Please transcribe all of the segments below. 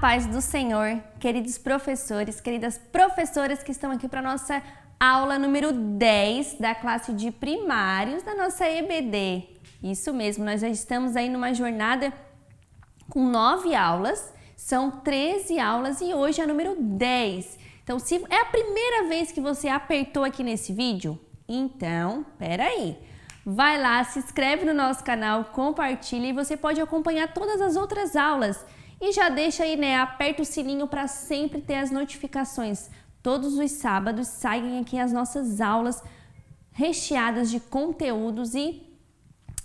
paz do Senhor, queridos professores, queridas professoras que estão aqui para a nossa aula número 10 da classe de primários da nossa EBD. Isso mesmo, nós já estamos aí numa jornada com 9 aulas, são 13 aulas e hoje é a número 10. Então, se é a primeira vez que você apertou aqui nesse vídeo, então, peraí. Vai lá, se inscreve no nosso canal, compartilha e você pode acompanhar todas as outras aulas. E já deixa aí, né, aperta o sininho para sempre ter as notificações. Todos os sábados saem aqui as nossas aulas recheadas de conteúdos e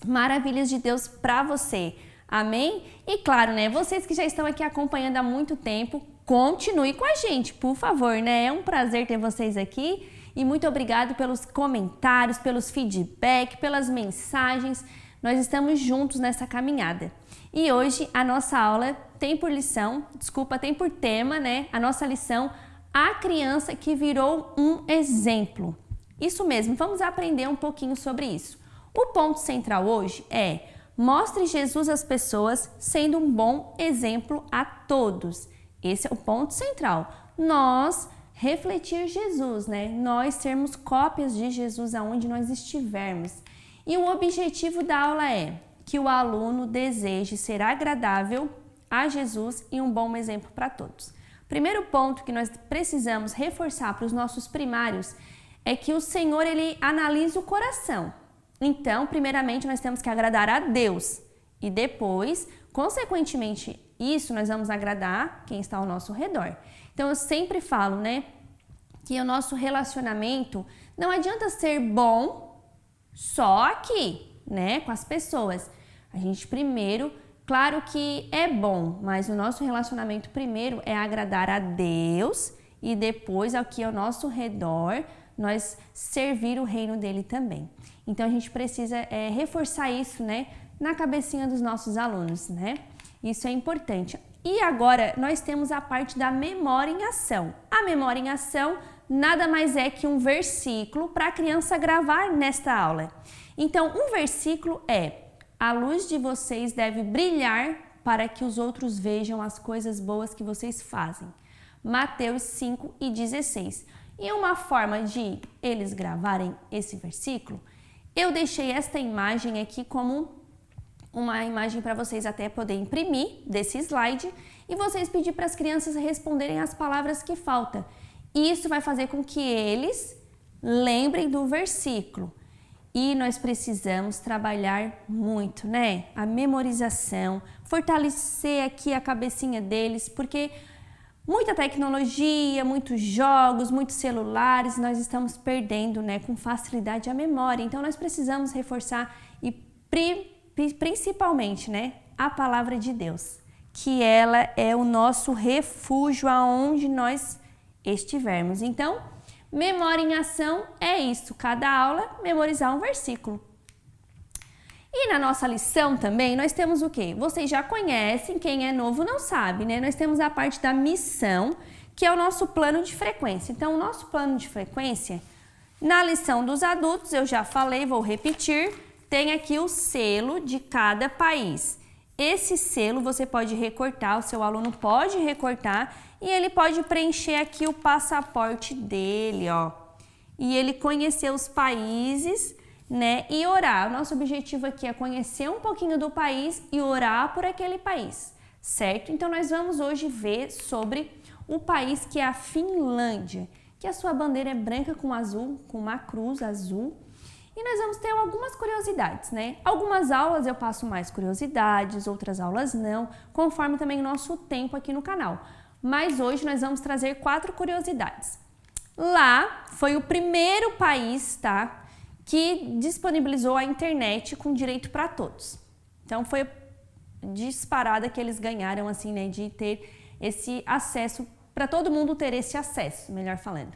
maravilhas de Deus para você. Amém? E claro, né, vocês que já estão aqui acompanhando há muito tempo, continue com a gente, por favor, né? É um prazer ter vocês aqui e muito obrigado pelos comentários, pelos feedback, pelas mensagens. Nós estamos juntos nessa caminhada. E hoje a nossa aula tem por tema, né? A nossa lição, a criança que virou um exemplo. Isso mesmo, vamos aprender um pouquinho sobre isso. O ponto central hoje é: mostre Jesus às pessoas sendo um bom exemplo a todos. Esse é o ponto central. Nós refletir Jesus, né? Nós sermos cópias de Jesus aonde nós estivermos. E o objetivo da aula é que o aluno deseje ser agradável a Jesus e um bom exemplo para todos. Primeiro ponto que nós precisamos reforçar para os nossos primários é que o Senhor, ele analisa o coração. Então, primeiramente, nós temos que agradar a Deus e depois, consequentemente, isso nós vamos agradar quem está ao nosso redor. Então, eu sempre falo, né, que o nosso relacionamento não adianta ser bom só aqui, né, com as pessoas. A gente primeiro, claro que é bom, mas o nosso relacionamento primeiro é agradar a Deus e depois aqui ao nosso redor nós servir o reino dele também. Então a gente precisa reforçar isso, né, na cabecinha dos nossos alunos, né? Isso é importante. E agora nós temos a parte da memória em ação. A memória em ação nada mais é que um versículo para a criança gravar nesta aula. Então, um versículo é: a luz de vocês deve brilhar para que os outros vejam as coisas boas que vocês fazem. Mateus 5:16. E uma forma de eles gravarem esse versículo, eu deixei esta imagem aqui como uma imagem para vocês até poder imprimir desse slide e vocês pedir para as crianças responderem as palavras que faltam. Isso vai fazer com que eles lembrem do versículo. E nós precisamos trabalhar muito, né? A memorização, fortalecer aqui a cabecinha deles, porque muita tecnologia, muitos jogos, muitos celulares, nós estamos perdendo, né, com facilidade a memória. Então nós precisamos reforçar e principalmente, né, a palavra de Deus, que ela é o nosso refúgio aonde nós estivermos. Então, memória em ação é isso, cada aula memorizar um versículo. E na nossa lição também nós temos o quê? Vocês já conhecem, quem é novo não sabe, né? Nós temos a parte da missão, que é o nosso plano de frequência. Então, o nosso plano de frequência, na lição dos adultos, eu já falei, vou repetir, tem aqui o selo de cada país. Esse selo você pode recortar, o seu aluno pode recortar e ele pode preencher aqui o passaporte dele, ó. E ele conhecer os países, né, e orar. O nosso objetivo aqui é conhecer um pouquinho do país e orar por aquele país, certo? Então nós vamos hoje ver sobre o país que é a Finlândia, que a sua bandeira é branca com azul, com uma cruz azul. E nós vamos ter algumas curiosidades, né? Algumas aulas eu passo mais curiosidades, outras aulas não, conforme também o nosso tempo aqui no canal. Mas hoje nós vamos trazer 4 curiosidades. Lá foi o primeiro país, tá, que disponibilizou a internet com direito para todos. Então foi disparada que eles ganharam, assim, né, de ter esse acesso, para todo mundo ter esse acesso, melhor falando.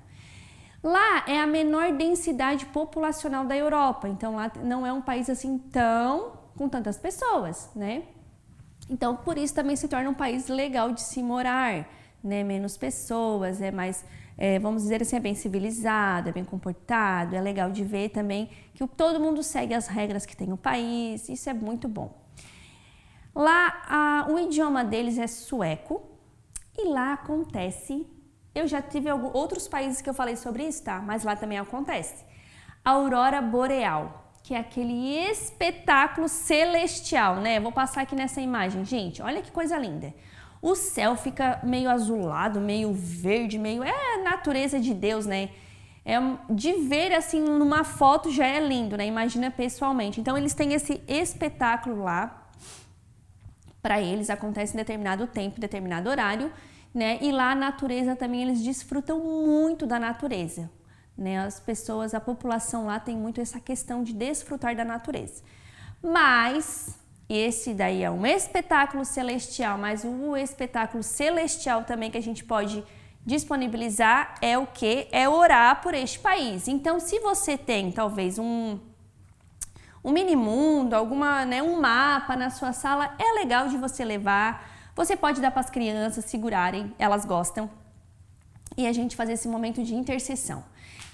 Lá é a menor densidade populacional da Europa, então lá não é um país assim com tantas pessoas, né? Então por isso também se torna um país legal de se morar, né? Menos pessoas, é mais, vamos dizer assim, é bem civilizado, é bem comportado, é legal de ver também que todo mundo segue as regras que tem no país, isso é muito bom. Lá o idioma deles é sueco E lá acontece, eu já tive outros países que eu falei sobre isso, tá? Mas lá também acontece. A aurora boreal, que é aquele espetáculo celestial, né? Vou passar aqui nessa imagem, gente, olha que coisa linda. O céu fica meio azulado, meio verde, meio... É a natureza de Deus, né? De ver assim numa foto já é lindo, né? Imagina pessoalmente. Então eles têm esse espetáculo lá, para eles acontece em determinado tempo, determinado horário, né? E lá a natureza também, eles desfrutam muito da natureza, né? As pessoas, a população lá tem muito essa questão de desfrutar da natureza. Mas esse daí é um espetáculo celestial, mas o espetáculo celestial também que a gente pode disponibilizar é o que? É orar por este país. Então, se você tem talvez um mini mundo, um mapa na sua sala, é legal de você levar. Você pode dar para as crianças segurarem, elas gostam. E a gente fazer esse momento de intercessão.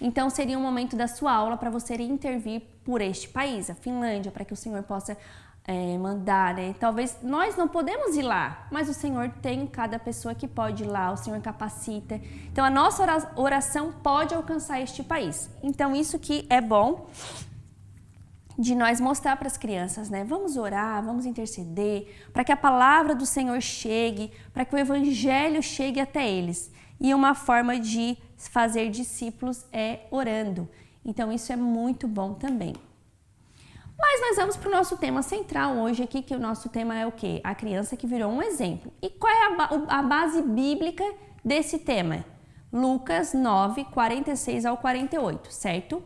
Então, seria um momento da sua aula para você intervir por este país, a Finlândia, para que o Senhor possa mandar, né? Talvez nós não podemos ir lá, mas o Senhor tem cada pessoa que pode ir lá, o Senhor capacita. Então, a nossa oração pode alcançar este país. Então, isso que é bom de nós mostrar para as crianças, né? Vamos orar, vamos interceder, para que a palavra do Senhor chegue, para que o evangelho chegue até eles. E uma forma de fazer discípulos é orando. Então, isso é muito bom também. Mas nós vamos para o nosso tema central hoje aqui, que o nosso tema é o quê? A criança que virou um exemplo. E qual é a base bíblica desse tema? Lucas 9, 46 ao 48, certo?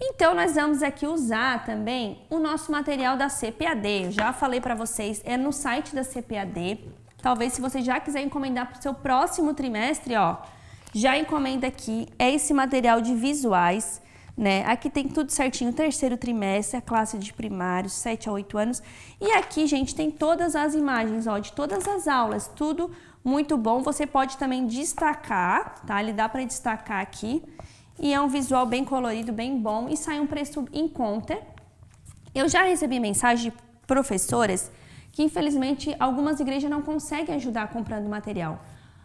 Então, nós vamos aqui usar também o nosso material da CPAD. Eu já falei para vocês, é no site da CPAD. Talvez, se você já quiser encomendar para o seu próximo trimestre, ó, já encomenda aqui. É esse material de visuais, né? Aqui tem tudo certinho, terceiro trimestre, a classe de primários, 7 a 8 anos. E aqui, gente, tem todas as imagens, ó, de todas as aulas, tudo muito bom. Você pode também destacar, tá? Ele dá para destacar aqui. E é um visual bem colorido, bem bom e sai um preço em conta. Eu já recebi mensagem de professoras que, infelizmente, algumas igrejas não conseguem ajudar comprando material.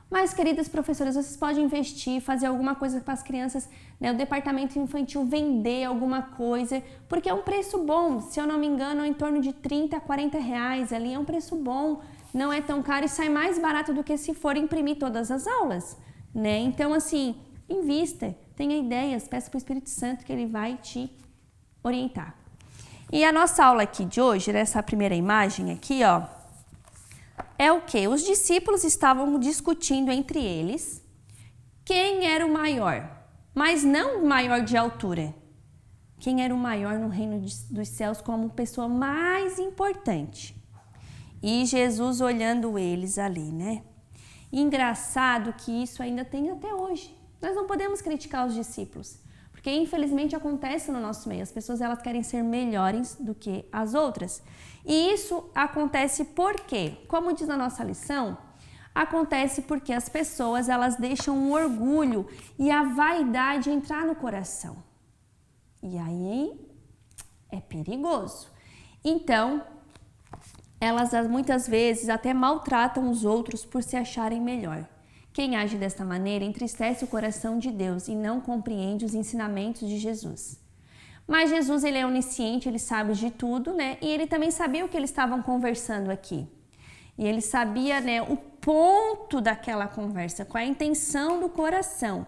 Mas, queridas professoras, vocês podem investir, fazer alguma coisa para as crianças, né? O departamento infantil vender alguma coisa, porque é um preço bom. Se eu não me engano, é em torno de 30 a 40 reais ali, é um preço bom. Não é tão caro e sai mais barato do que se for imprimir todas as aulas, né? Então, assim, invista. Tenha ideias, peça para o Espírito Santo que ele vai te orientar. E a nossa aula aqui de hoje, nessa primeira imagem aqui, ó, é o quê? Os discípulos estavam discutindo entre eles quem era o maior, mas não o maior de altura. Quem era o maior no reino dos céus como pessoa mais importante. E Jesus olhando eles ali, né? Engraçado que isso ainda tem até hoje. Nós não podemos criticar os discípulos, porque infelizmente acontece no nosso meio. As pessoas elas querem ser melhores do que as outras. E isso acontece por quê? Como diz na nossa lição, acontece porque as pessoas elas deixam o orgulho e a vaidade entrar no coração. E aí é perigoso. Então, elas muitas vezes até maltratam os outros por se acharem melhor. Quem age desta maneira entristece o coração de Deus e não compreende os ensinamentos de Jesus. Mas Jesus, ele é onisciente, ele sabe de tudo, né? E ele também sabia o que eles estavam conversando aqui. E ele sabia, né, o ponto daquela conversa, qual é a intenção do coração.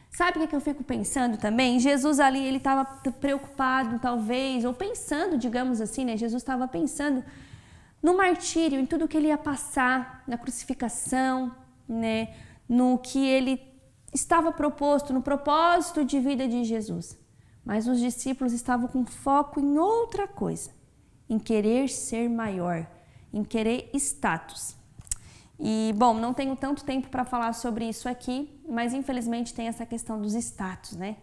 Sabe o que eu fico pensando também? Jesus ali, ele estava preocupado, talvez, ou pensando, digamos assim, né? Jesus estava pensando no martírio, em tudo que ele ia passar, na crucificação, né, no que ele estava proposto, no propósito de vida de Jesus. Mas os discípulos estavam com foco em outra coisa, em querer ser maior, em querer status. E, bom, não tenho tanto tempo para falar sobre isso aqui, mas infelizmente tem essa questão dos status, né?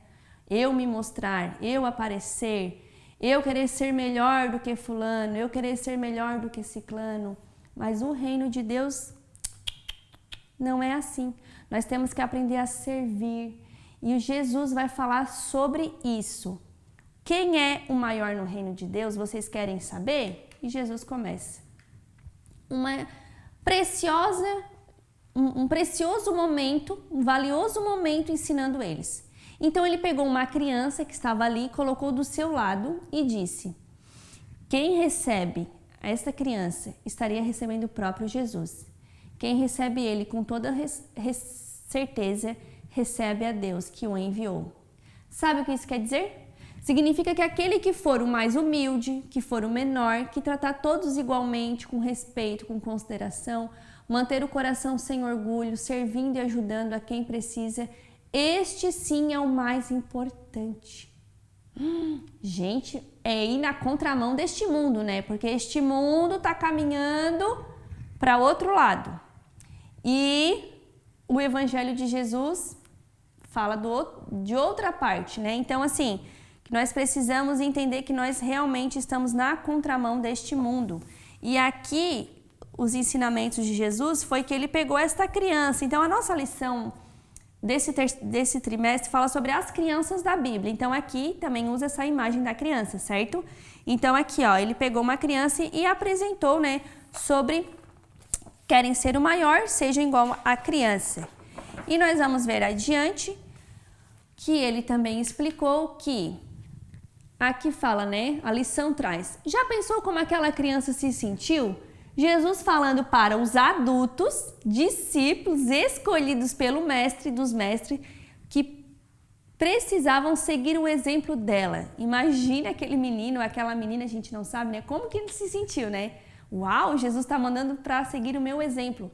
Eu me mostrar, eu aparecer, eu querer ser melhor do que fulano, eu querer ser melhor do que ciclano. Mas o reino de Deus não é assim. Nós temos que aprender a servir. E o Jesus vai falar sobre isso. Quem é o maior no reino de Deus? Vocês querem saber? E Jesus começa. Uma preciosa, um precioso momento, um valioso momento ensinando eles. Então ele pegou uma criança que estava ali, colocou do seu lado e disse: quem recebe esta criança estaria recebendo o próprio Jesus. Quem recebe ele com toda certeza recebe a Deus que o enviou. Sabe o que isso quer dizer? Significa que aquele que for o mais humilde, que for o menor, que tratar todos igualmente, com respeito, com consideração, manter o coração sem orgulho, servindo e ajudando a quem precisa, este sim é o mais importante. Gente, é ir na contramão deste mundo, né? Porque este mundo está caminhando para outro lado. E o Evangelho de Jesus fala de outra parte, né? Então, assim, que nós precisamos entender que nós realmente estamos na contramão deste mundo. E aqui, os ensinamentos de Jesus foi que ele pegou esta criança. Então, a nossa lição desse trimestre fala sobre as crianças da Bíblia. Então, aqui também usa essa imagem da criança, certo? Então, aqui, ó, ele pegou uma criança e apresentou, né, sobre querem ser o maior, sejam igual a criança. E nós vamos ver adiante que ele também explicou que aqui fala, né, a lição traz. Já pensou como aquela criança se sentiu? Jesus falando para os adultos, discípulos escolhidos pelo mestre dos mestres, que precisavam seguir o exemplo dela. Imagina aquele menino, aquela menina, a gente não sabe, né? Como que ele se sentiu, né? Uau, Jesus está mandando para seguir o meu exemplo.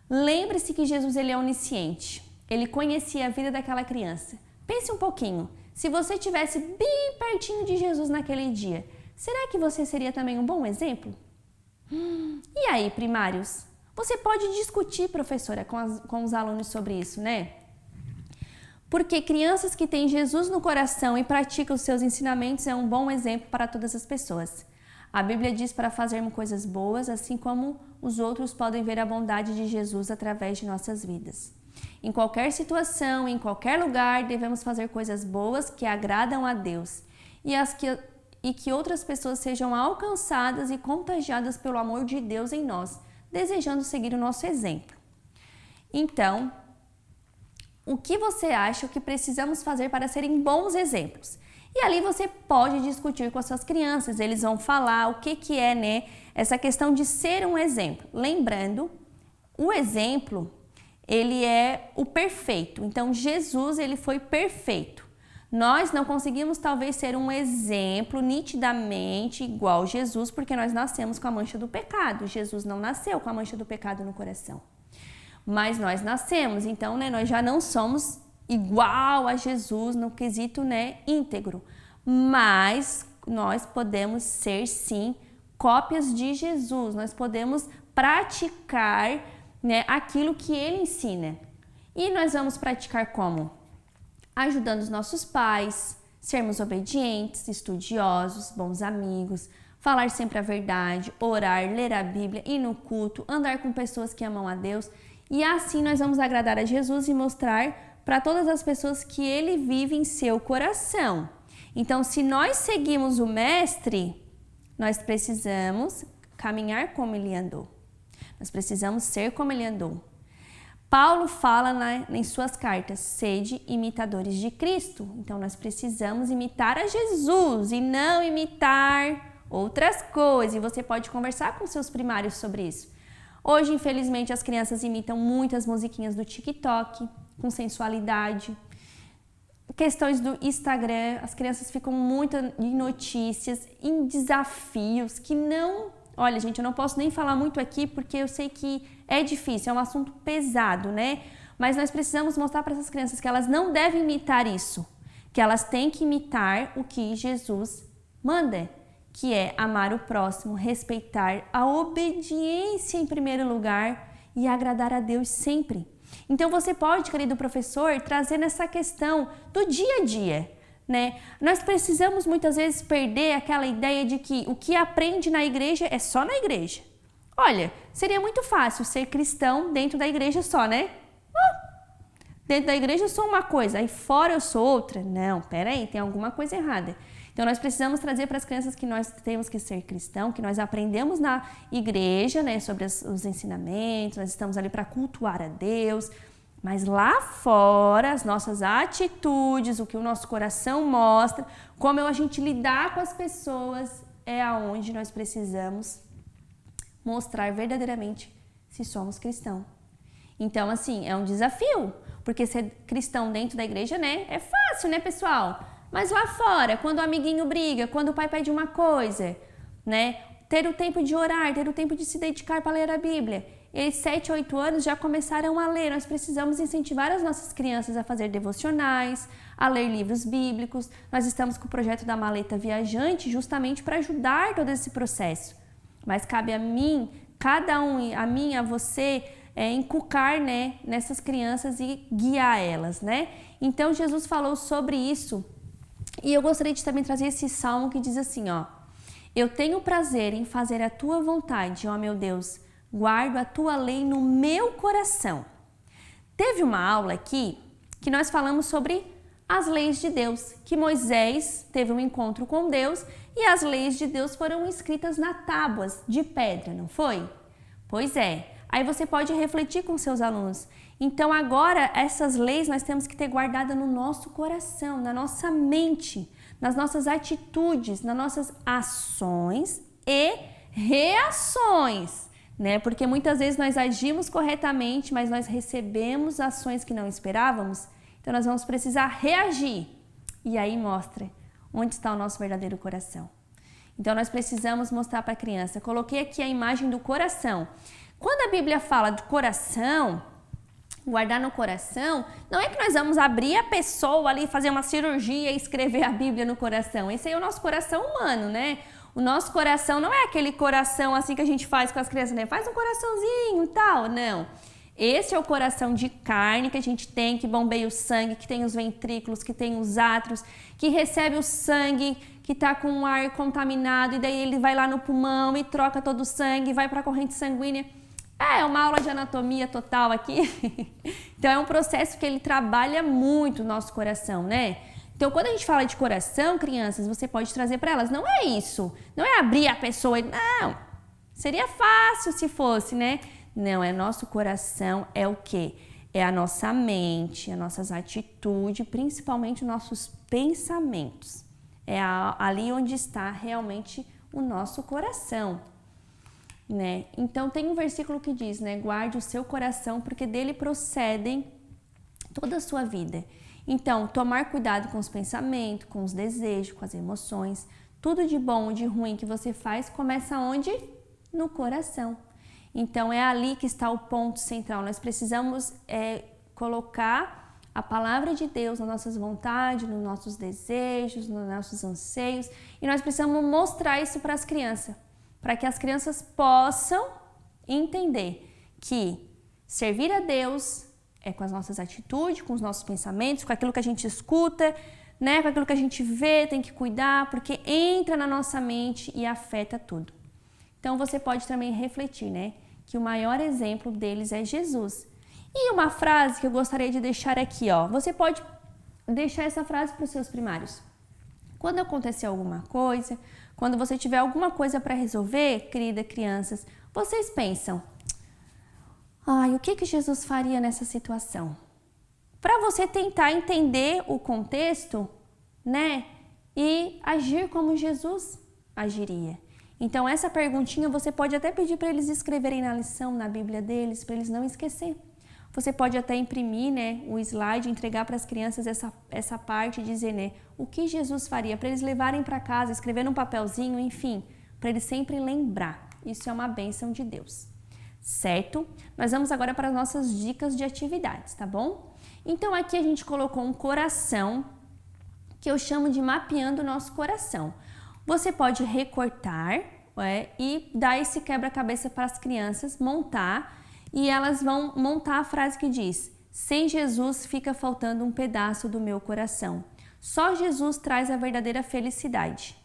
Lembre-se que Jesus ele é onisciente. Ele conhecia a vida daquela criança. Pense um pouquinho. Se você estivesse bem pertinho de Jesus naquele dia, será que você seria também um bom exemplo? E aí, primários? Você pode discutir, professora, com os alunos sobre isso, né? Porque crianças que têm Jesus no coração e praticam os seus ensinamentos é um bom exemplo para todas as pessoas. A Bíblia diz para fazermos coisas boas, assim como os outros podem ver a bondade de Jesus através de nossas vidas. Em qualquer situação, em qualquer lugar, devemos fazer coisas boas que agradam a Deus e que outras pessoas sejam alcançadas e contagiadas pelo amor de Deus em nós, desejando seguir o nosso exemplo. Então, o que você acha que precisamos fazer para serem bons exemplos? E ali você pode discutir com as suas crianças, eles vão falar o que é, né, essa questão de ser um exemplo. Lembrando, o exemplo, ele é o perfeito. Então, Jesus, ele foi perfeito. Nós não conseguimos talvez ser um exemplo nitidamente igual Jesus, porque nós nascemos com a mancha do pecado. Jesus não nasceu com a mancha do pecado no coração. Mas nós nascemos, então, né, nós já não somos igual a Jesus no quesito, né, íntegro. Mas nós podemos ser, sim, cópias de Jesus. Nós podemos praticar, né, aquilo que ele ensina. E nós vamos praticar como? Ajudando os nossos pais, sermos obedientes, estudiosos, bons amigos, falar sempre a verdade, orar, ler a Bíblia, ir no culto, andar com pessoas que amam a Deus. E assim nós vamos agradar a Jesus e mostrar para todas as pessoas que ele vive em seu coração. Então, se nós seguimos o Mestre, nós precisamos caminhar como ele andou. Nós precisamos ser como ele andou. Paulo fala em suas cartas, sede imitadores de Cristo. Então, nós precisamos imitar a Jesus e não imitar outras coisas. E você pode conversar com seus primários sobre isso. Hoje, infelizmente, as crianças imitam muitas musiquinhas do TikTok, com sensualidade. Questões do Instagram, as crianças ficam muito em notícias, em desafios que não... Olha, gente, eu não posso nem falar muito aqui porque eu sei que é difícil, é um assunto pesado, né? Mas nós precisamos mostrar para essas crianças que elas não devem imitar isso, que elas têm que imitar o que Jesus manda, que é amar o próximo, respeitar, a obediência em primeiro lugar e agradar a Deus sempre. Então você pode, querido professor, trazer essa questão do dia a dia, né? Nós precisamos muitas vezes perder aquela ideia de que o que aprende na igreja é só na igreja. Olha, seria muito fácil ser cristão dentro da igreja só, né? Dentro da igreja eu sou uma coisa, aí fora eu sou outra. Não, peraí, tem alguma coisa errada. Então nós precisamos trazer para as crianças que nós temos que ser cristão, que nós aprendemos na igreja, né, sobre os ensinamentos, nós estamos ali para cultuar a Deus, mas lá fora, as nossas atitudes, o que o nosso coração mostra, como a gente lidar com as pessoas, é aonde nós precisamos mostrar verdadeiramente se somos cristãos. Então, assim, é um desafio, porque ser cristão dentro da igreja, né, é fácil, né, pessoal? Mas lá fora, quando o amiguinho briga, quando o pai pede uma coisa, né, ter o tempo de orar, ter o tempo de se dedicar para ler a Bíblia. Eles, 7, 8 anos, já começaram a ler. Nós precisamos incentivar as nossas crianças a fazer devocionais, a ler livros bíblicos. Nós estamos com o projeto da maleta viajante justamente para ajudar todo esse processo. Mas cabe a mim, cada um, a mim, a você, inculcar, né, nessas crianças e guiar elas, né? Então, Jesus falou sobre isso. E eu gostaria de também trazer esse salmo que diz assim, ó: eu tenho prazer em fazer a tua vontade, ó meu Deus, guardo a tua lei no meu coração. Teve uma aula aqui que nós falamos sobre as leis de Deus, que Moisés teve um encontro com Deus e as leis de Deus foram escritas nas tábuas de pedra, não foi? Pois é. Aí você pode refletir com seus alunos. Então agora essas leis nós temos que ter guardada no nosso coração, na nossa mente, nas nossas atitudes, nas nossas ações e reações, né? Porque muitas vezes nós agimos corretamente, mas nós recebemos ações que não esperávamos, então nós vamos precisar reagir. E aí mostra onde está o nosso verdadeiro coração. Então nós precisamos mostrar para a criança. Coloquei aqui a imagem do coração. Quando a Bíblia fala de coração, guardar no coração, não é que nós vamos abrir a pessoa ali, fazer uma cirurgia e escrever a Bíblia no coração. Esse aí é o nosso coração humano, né? O nosso coração não é aquele coração assim que a gente faz com as crianças, né? Faz um coraçãozinho e tal, não. Esse é o coração de carne que a gente tem, que bombeia o sangue, que tem os ventrículos, que tem os átrios, que recebe o sangue, que está com o ar contaminado e daí ele vai lá no pulmão e troca todo o sangue, vai para a corrente sanguínea. É uma aula de anatomia total aqui. Então é um processo que ele trabalha muito o nosso coração, né? Então quando a gente fala de coração, crianças, você pode trazer para elas, não é isso, não é abrir a pessoa, não, seria fácil se fosse, né? Não, é nosso coração, é o quê? É a nossa mente, as nossas atitudes, principalmente os nossos pensamentos. É ali onde está realmente o nosso coração, né? Então tem um versículo que diz, né? Guarde o seu coração, porque dele procedem toda a sua vida. Então, tomar cuidado com os pensamentos, com os desejos, com as emoções, tudo de bom ou de ruim que você faz começa onde? No coração. Então é ali que está o ponto central. Nós precisamos colocar a palavra de Deus nas nossas vontades, nos nossos desejos, nos nossos anseios, e nós precisamos mostrar isso para as crianças, para que as crianças possam entender que servir a Deus é com as nossas atitudes, com os nossos pensamentos, com aquilo que a gente escuta, né, com aquilo que a gente vê, tem que cuidar, porque entra na nossa mente e afeta tudo. Então você pode também refletir, né, que o maior exemplo deles é Jesus. E uma frase que eu gostaria de deixar aqui, ó, você pode deixar essa frase para os seus primários. Quando acontecer alguma coisa, quando você tiver alguma coisa para resolver, querida crianças, vocês pensam, o que Jesus faria nessa situação? Para você tentar entender o contexto, né, e agir como Jesus agiria. Então essa perguntinha você pode até pedir para eles escreverem na lição, na Bíblia deles, para eles não esquecer. Você pode até imprimir, né, o slide, entregar para as crianças essa parte e dizer, né, o que Jesus faria, para eles levarem para casa, escrever num papelzinho, enfim, para eles sempre lembrar. Isso é uma bênção de Deus, certo? Nós vamos agora para as nossas dicas de atividades, tá bom? Então aqui a gente colocou um coração, que eu chamo de mapeando o nosso coração. Você pode recortar e dar esse quebra-cabeça para as crianças montar, e elas vão montar a frase que diz: sem Jesus fica faltando um pedaço do meu coração. Só Jesus traz a verdadeira felicidade.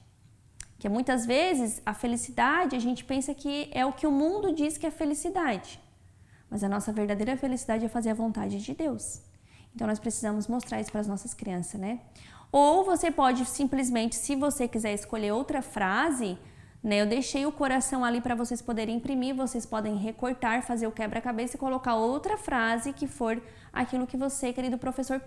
Que muitas vezes a felicidade, a gente pensa que é o que o mundo diz que é felicidade. Mas a nossa verdadeira felicidade é fazer a vontade de Deus. Então nós precisamos mostrar isso para as nossas crianças, né? Ou você pode simplesmente, se você quiser escolher outra frase, né, eu deixei o coração ali para vocês poderem imprimir, vocês podem recortar, fazer o quebra-cabeça e colocar outra frase que for aquilo que você, querido professor,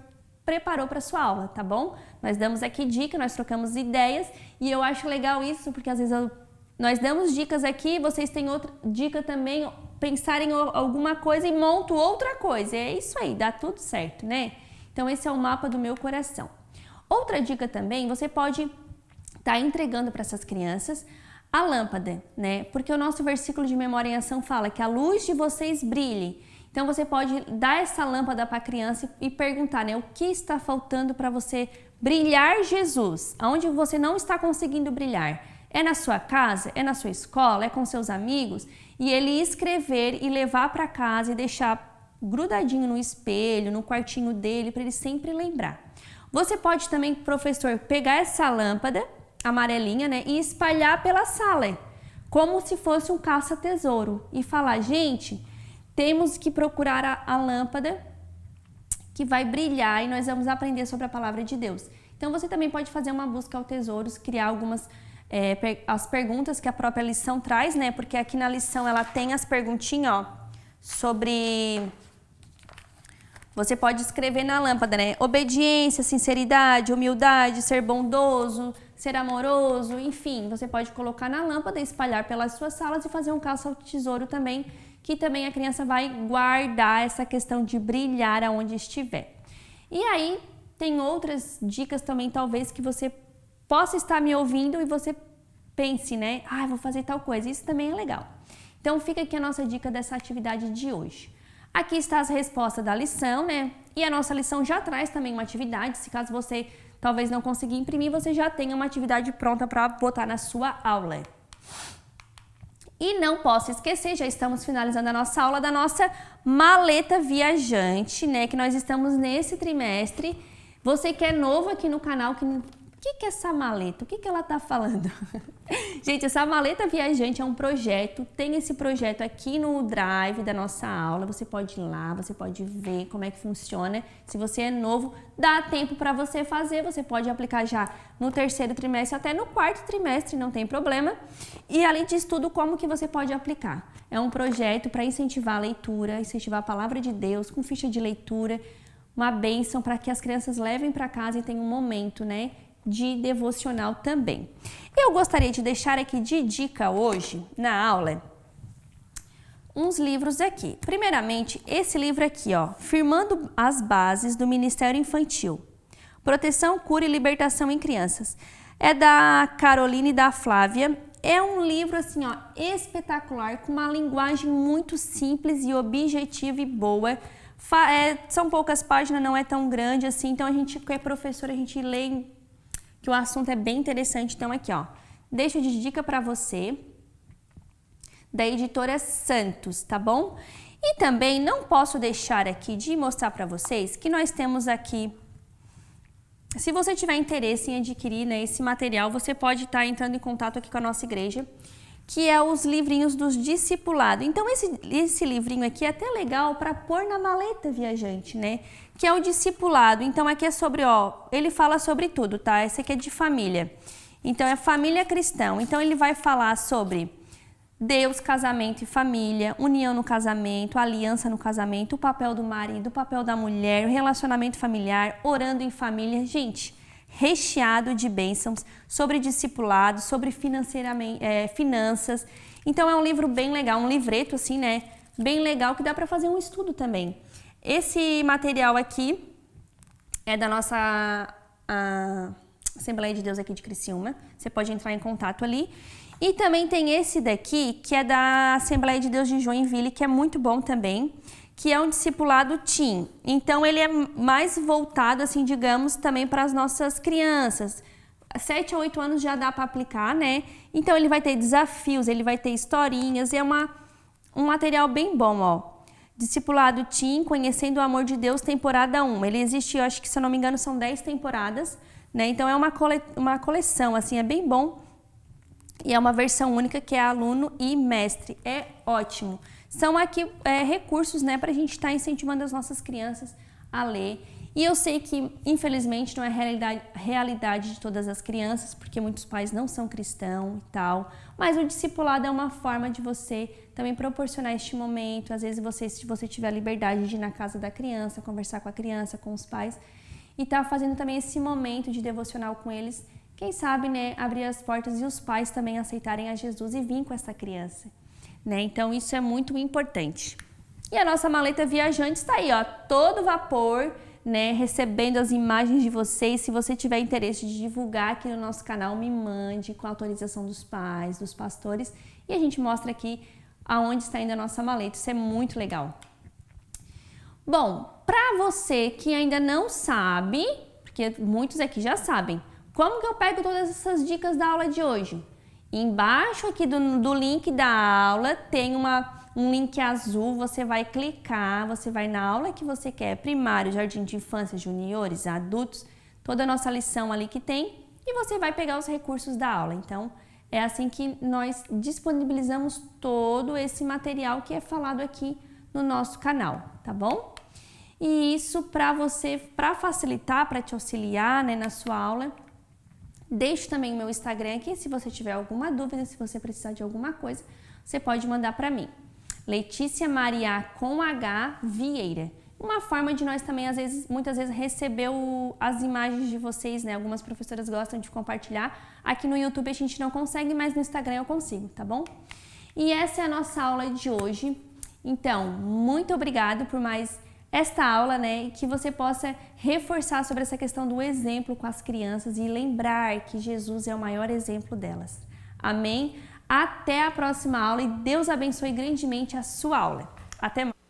preparou para sua aula, tá bom? Nós damos aqui dica, nós trocamos ideias e eu acho legal isso, porque às vezes nós damos dicas aqui, vocês têm outra dica também, pensarem em alguma coisa e montam outra coisa. É isso aí, dá tudo certo, né? Então esse é o mapa do meu coração. Outra dica também, você pode estar entregando para essas crianças a lâmpada, né? Porque o nosso versículo de Memória em Ação fala que a luz de vocês brilhe. Então você pode dar essa lâmpada para a criança e perguntar, né? O que está faltando para você brilhar Jesus? Aonde você não está conseguindo brilhar? É na sua casa? É na sua escola? É com seus amigos? E ele escrever e levar para casa e deixar grudadinho no espelho, no quartinho dele, para ele sempre lembrar. Você pode também, professor, pegar essa lâmpada amarelinha, né, e espalhar pela sala, como se fosse um caça-tesouro, e falar, gente, temos que procurar a lâmpada que vai brilhar e nós vamos aprender sobre a palavra de Deus. Então você também pode fazer uma busca ao tesouros, criar algumas as perguntas que a própria lição traz, né? Porque aqui na lição ela tem as perguntinhas, ó, sobre... Você pode escrever na lâmpada, né? Obediência, sinceridade, humildade, ser bondoso, ser amoroso, enfim. Você pode colocar na lâmpada, espalhar pelas suas salas e fazer um caça ao tesouro também, que também a criança vai guardar essa questão de brilhar aonde estiver. E aí, tem outras dicas também, talvez, que você possa estar me ouvindo e você pense, né? Ah, vou fazer tal coisa. Isso também é legal. Então, fica aqui a nossa dica dessa atividade de hoje. Aqui está as respostas da lição, né? E a nossa lição já traz também uma atividade. Se caso você talvez não conseguir imprimir, você já tem uma atividade pronta para botar na sua aula. E não posso esquecer, já estamos finalizando a nossa aula da nossa maleta viajante, né? Que nós estamos nesse trimestre. Você que é novo aqui no canal, o que é essa maleta? O que ela tá falando? Gente, essa maleta viajante é um projeto, tem esse projeto aqui no Drive da nossa aula, você pode ir lá, você pode ver como é que funciona. Se você é novo, dá tempo para você fazer, você pode aplicar já no terceiro trimestre até no quarto trimestre, não tem problema. E além disso tudo, como que você pode aplicar? É um projeto para incentivar a leitura, incentivar a palavra de Deus, com ficha de leitura, uma bênção para que as crianças levem para casa e tenham um momento, né, de devocional também. Eu gostaria de deixar aqui de dica hoje, na aula, uns livros aqui. Primeiramente, esse livro aqui, ó, Firmando as Bases do Ministério Infantil. Proteção, Cura e Libertação em Crianças. É da Caroline e da Flávia. É um livro, assim, ó, espetacular, com uma linguagem muito simples e objetiva e boa. São poucas páginas, não é tão grande assim, então a gente, que é professora, a gente lê que o assunto é bem interessante. Então aqui, ó, deixo de dica para você, da editora Santos, tá bom? E também não posso deixar aqui de mostrar para vocês que nós temos aqui, se você tiver interesse em adquirir, né, esse material, você pode estar entrando em contato aqui com a nossa igreja, que é os livrinhos dos discipulados. Então esse livrinho aqui é até legal para pôr na maleta viajante, né? Que é o discipulado. Então aqui é sobre, ó, ele fala sobre tudo, tá? Esse aqui é de família. Então é família cristã. Então ele vai falar sobre Deus, casamento e família, união no casamento, aliança no casamento, o papel do marido, o papel da mulher, o relacionamento familiar, orando em família. Gente, recheado de bênçãos sobre discipulado, sobre finanças. Então é um livro bem legal, um livreto assim, né? Bem legal, que dá para fazer um estudo também. Esse material aqui é da nossa Assembleia de Deus aqui de Criciúma. Você pode entrar em contato ali. E também tem esse daqui, que é da Assembleia de Deus de Joinville, que é muito bom também, que é um discipulado teen. Então ele é mais voltado, assim, digamos, também para as nossas crianças. 7 a 8 anos já dá para aplicar, né? Então ele vai ter desafios, ele vai ter historinhas, é um material bem bom, ó. Discipulado Teen, Conhecendo o Amor de Deus, temporada 1. Ele existe, eu acho que, se eu não me engano, são 10 temporadas, né? Então é uma coleção, assim, é bem bom. E é uma versão única que é aluno e mestre. É ótimo. São aqui recursos, né, para a gente estar incentivando as nossas crianças a ler. E eu sei que, infelizmente, não é realidade de todas as crianças, porque muitos pais não são cristãos e tal, mas o discipulado é uma forma de você também proporcionar este momento. Às vezes, se você tiver a liberdade de ir na casa da criança, conversar com a criança, com os pais, e tá fazendo também esse momento de devocional com eles, quem sabe, né, abrir as portas e os pais também aceitarem a Jesus e vir com essa criança, né? Então, isso é muito importante. E a nossa maleta viajante está aí, ó, todo vapor, né, recebendo as imagens de vocês. Se você tiver interesse de divulgar aqui no nosso canal, me mande com a autorização dos pais, dos pastores, e a gente mostra aqui aonde está indo a nossa maleta. Isso é muito legal. Bom, para você que ainda não sabe, porque muitos aqui já sabem, como que eu pego todas essas dicas da aula de hoje? Embaixo aqui do link da aula tem um link azul, você vai clicar, você vai na aula que você quer, primário, jardim de infância, juniores, adultos, toda a nossa lição ali que tem, e você vai pegar os recursos da aula. Então, é assim que nós disponibilizamos todo esse material que é falado aqui no nosso canal, tá bom? E isso para você, para facilitar, para te auxiliar, né, na sua aula, deixo também o meu Instagram aqui, se você tiver alguma dúvida, se você precisar de alguma coisa, você pode mandar para mim. Letícia Maria com H Vieira. Uma forma de nós também, muitas vezes, receber as imagens de vocês, né? Algumas professoras gostam de compartilhar. Aqui no YouTube a gente não consegue, mas no Instagram eu consigo, tá bom? E essa é a nossa aula de hoje. Então, muito obrigada por mais esta aula, né? E que você possa reforçar sobre essa questão do exemplo com as crianças e lembrar que Jesus é o maior exemplo delas. Amém? Até a próxima aula e Deus abençoe grandemente a sua aula. Até mais!